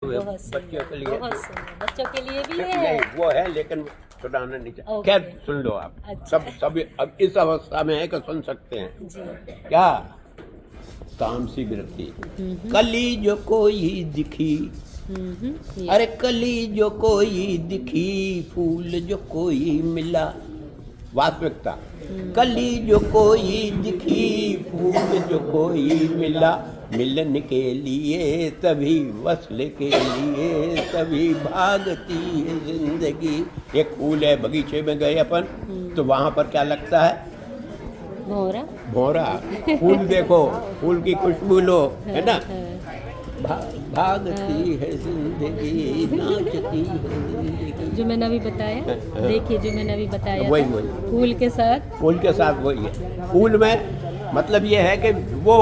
बहुत सही बच्चों के है, लिए बहुत सही है। बच्चों के लिए भी नहीं, है। वो है लेकिन सुनाना नहीं चाहिए। ओके। खैर सुन लो आप। अच्छा। सब अब इस अवस्था में है कि सुन सकते हैं। जी। क्या तामसी वृत्ति कली जो कोई दिखी, ये। अरे कली जो कोई दिखी, फूल जो कोई मिला, वास्तविकता। कली जो कोई दिखी, फूल जो कोई मिला, मिलन के लिए तभी, वसल के लिए तभी भागती है जिंदगी। एक फूल है, बगीचे में गए अपन तो वहां पर क्या लगता है? भौरा। भौरा। फूल देखो, फूल की खुशबू लो, है ना? भागती है जिंदगी, नाचती है जिंदगी। जो मैंने अभी बताया, देखिए जो मैंने अभी बताया वही था, वही फूल के साथ। फूल के साथ वही है। फूल में मतलब ये है कि वो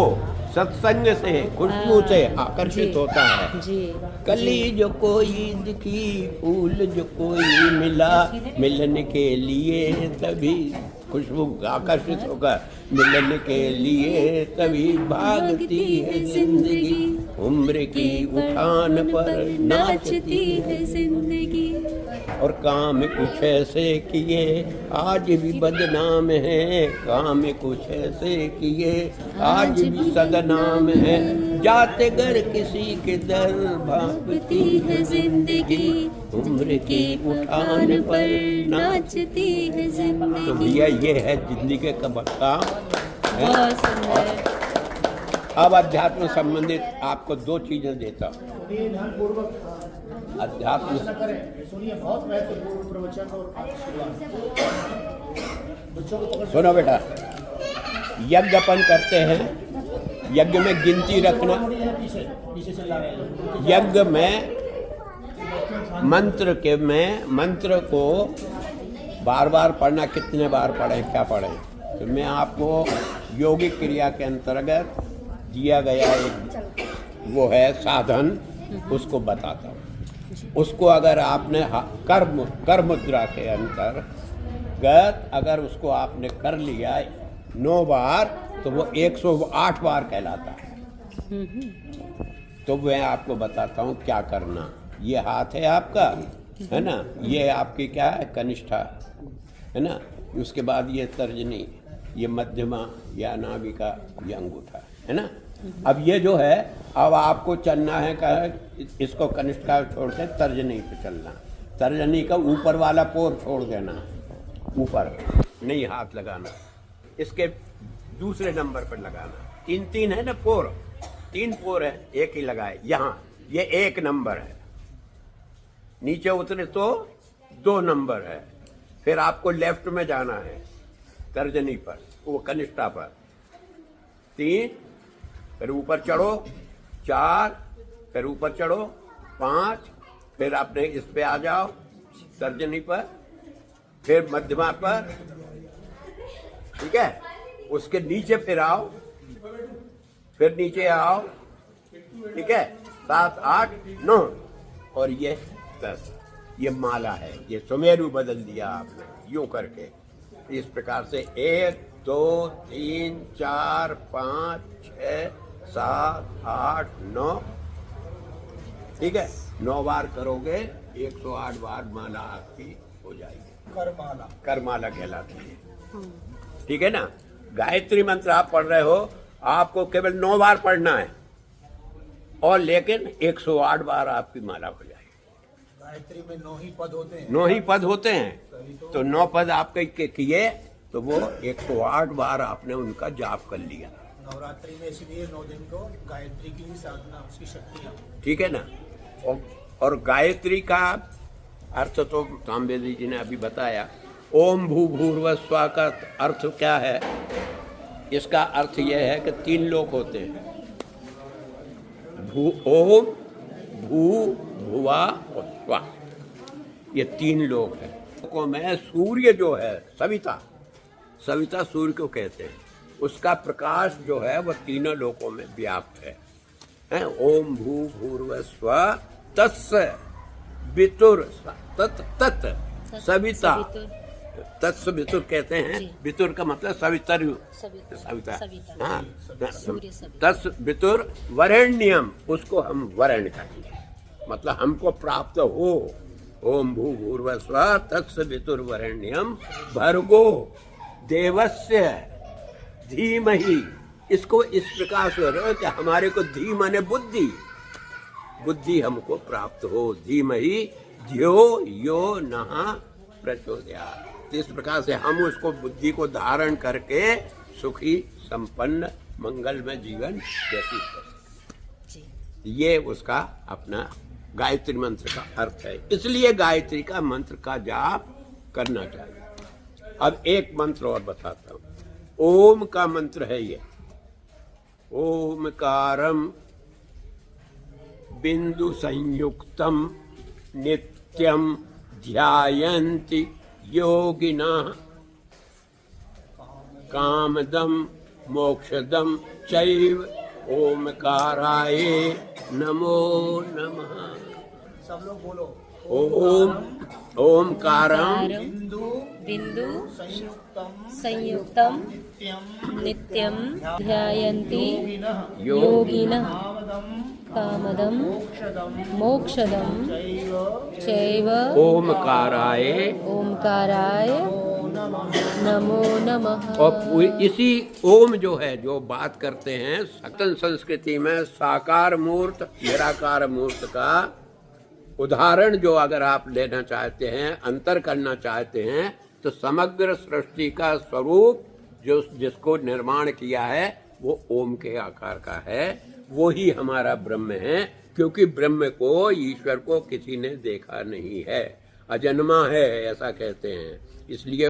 सत्संग से, खुशबू से आकर्षित जी, होता है। जी। कली जो कोई दिखी, फूल जो कोई मिला, मिलन के लिए तभी, खुशबू आकर्षित होकर मिलन के लिए तभी भागती है जिंदगी, उम्र की उठान पर नाचती है जिंदगी। और काम कुछ ऐसे किए आज भी बदनाम है, काम कुछ ऐसे किए आज भी सदनाम है, जाते घर किसी के दर भागती है जिंदगी, उम्र की उठान पर नाचती है जिंदगी। तो भैया ये है जिंदगी का काम। बहुत सुंदर। अब अध्यात्म संबंधित आपको दो चीजें देता हूँ। अध्यात्म सुनिए, बहुत महत्वपूर्ण प्रवचन और सुनो बेटा, यज्ञ अपन करते हैं, यज्ञ में गिनती रखना, यज्ञ में मंत्र को बार बार पढ़ना, कितने बार पढ़ें, क्या पढ़ें। तो मैं आपको योगिक क्रिया के अंतर्गत दिया गया एक वो है साधन, उसको बताता हूँ। उसको अगर आपने कर मुद्रा के अंतर्गत अगर उसको आपने कर लिया 9 बार, तो वो 108 बार कहलाता है। तो मैं आपको बताता हूँ क्या करना। ये हाथ है आपका, है ना? ये आपकी क्या है? कनिष्ठा, है ना? उसके बाद ये तर्जनी, ये मध्यमा या नाभिका, ये अंगूठा, है ना? अब ये जो है, अब आपको चलना है, कहा इसको कनिष्ठा छोड़ के तर्जनी पे चलना। तर्जनी का ऊपर वाला पोर छोड़ देना, ऊपर नहीं हाथ लगाना, इसके दूसरे नंबर पर लगाना। 3 है ना पोर, 3 पोर है, एक ही लगाए यहाँ, ये 1 नंबर है। नीचे उतरे तो 2 नंबर है। फिर आपको लेफ्ट में जाना है, तर्जनी पर, वो कनिष्ठा पर 3, फिर ऊपर चढ़ो 4, फिर ऊपर चढ़ो 5, फिर आपने इस पे आ जाओ तर्जनी पर, फिर मध्यमा पर, ठीक है? उसके नीचे फिर आओ, फिर नीचे आओ, ठीक है? 7, 8, 9 और ये 10। ये माला है, ये सुमेरु बदल दिया आपने यूं करके। इस प्रकार से 1, 2, 3, 4, 5, 6, 7, 8, 9, ठीक है? 9 बार करोगे, 108 बार माला आपकी हो जाएगी। करमाला कहलाती है, ठीक है ना? गायत्री मंत्र आप पढ़ रहे हो, आपको केवल 9 बार पढ़ना है, और लेकिन 108 बार आपकी माला हो जाएगी। गायत्री में 9 ही पद होते हैं। 9 ही पद होते हैं, तो 9 पद आपके किए तो वो 108 बार आपने उनका जाप कर लिया। नवरात्रि में इसलिए 9 दिन को गायत्री की ही साधना, उसकी शक्ति है, ठीक है ना? और गायत्री का अर्थ तो सामवेदी जी ने अभी बताया। ओम भू भूर्भुवः स्वः का अर्थ क्या है? इसका अर्थ यह है कि 3 लोक होते हैं, ओम, भू, भुवा और स्वः, ये 3 लोक हैं। लोकों में सूर्य जो है, सविता सूर्य को कहते हैं, उसका प्रकाश जो है वह तीनों लोकों में व्याप्त है। ओम भू भूर्भुवः स्वः तस्य वितुर तत् सविता, तत्सवितुर कहते हैं। वितुर का मतलब सविता, हाँ, तत्सवितुर वरेण्यम, उसको हम वरण कहते हैं। मतलब हमको प्राप्त हो। ओम भूर्भुवस्सुः तत्सवितुर्वरेण्यं भर्गो देवस्य धीमहि। इसको इस प्रकार से कि हमारे को धी माने बुद्धि, बुद्धि हमको प्राप्त हो। धीमहि धियो यो नः प्रचोदयात्। इस प्रकार से हम उसको बुद्धि को धारण करके सुखी संपन्न मंगलमय जीवन व्यतीत कर सकते। ये उसका अपना गायत्री मंत्र का अर्थ है। इसलिए गायत्री का मंत्र का जाप करना चाहिए। अब एक मंत्र और बताता हूं। ओम का मंत्र है ये। ओमकारम बिंदु संयुक्तम नित्यम ध्यायन्ति योगिनः कामदम मोक्षदम चैव ओमकाराय नमो नमः। सब लोग बोलो। ओम ओमकारम बिंदु बिंदु संयुक्तम संयुक्तम नित्यम नित्यम ध्यायन्ति योगिनः योगिनः कामदम कामदम मोक्षदम मोक्षदम चैव चैव ओमकाराय। ओमकाराय नमो नमः। और इसी ओम जो है, जो बात करते हैं सनातन संस्कृति में साकार मूर्त निराकार मूर्त का उदाहरण जो अगर आप लेना चाहते हैं, अंतर करना चाहते हैं, तो समग्र सृष्टि का स्वरूप जो जिसको निर्माण किया है वो ओम के आकार का है। वो ही हमारा ब्रह्म है, क्योंकि ब्रह्म को, ईश्वर को किसी ने देखा नहीं है, अजन्मा है ऐसा कहते हैं। इसलिए